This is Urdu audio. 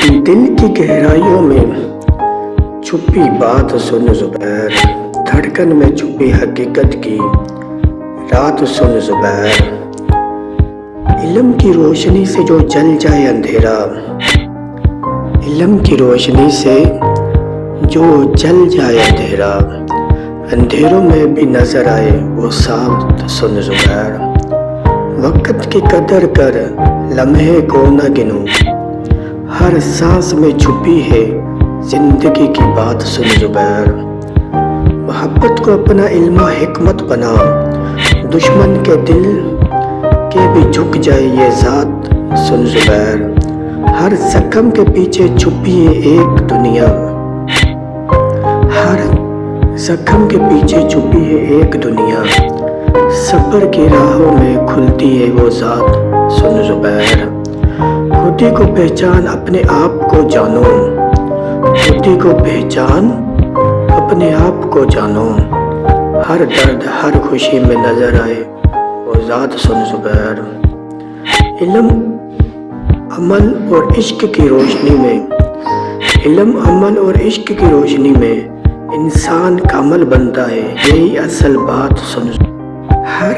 دل کی گہرائیوں میں چھپی بات سن زبیر، دھڑکن میں چھپی حقیقت کی رات سن زبیر۔ علم کی روشنی سے جو جل جائے اندھیرا، علم کی روشنی سے جو جل جائے اندھیرا، اندھیروں میں بھی نظر آئے وہ صاف سن زبیر۔ وقت کی قدر کر لمحے کو نہ گنوں، ہر سانس میں چھپی ہے زندگی کی بات سن زبیر۔ محبت کو اپنا علم و حکمت بنا، دشمن کے دل کے بھی جھک جائے یہ ذات سن زبیر۔ ہر زخم کے پیچھے چھپی ہے ایک دنیا، ہر زخم کے پیچھے چھپی ہے ایک دنیا، صبر کی راہوں میں کھلتی ہے وہ ذات سن زبیر۔ خودی کو پہچان اپنے آپ کو جانو، خودی کو پہچان اپنے آپ کو جانو، ہر درد ہر خوشی میں نظر آئے وہ ذات سن زبیر۔ علم عمل اور عشق کی روشنی میں، علم عمل اور عشق کی روشنی میں انسان کا عمل بنتا ہے، یہی اصل بات سن زبیر۔ ہر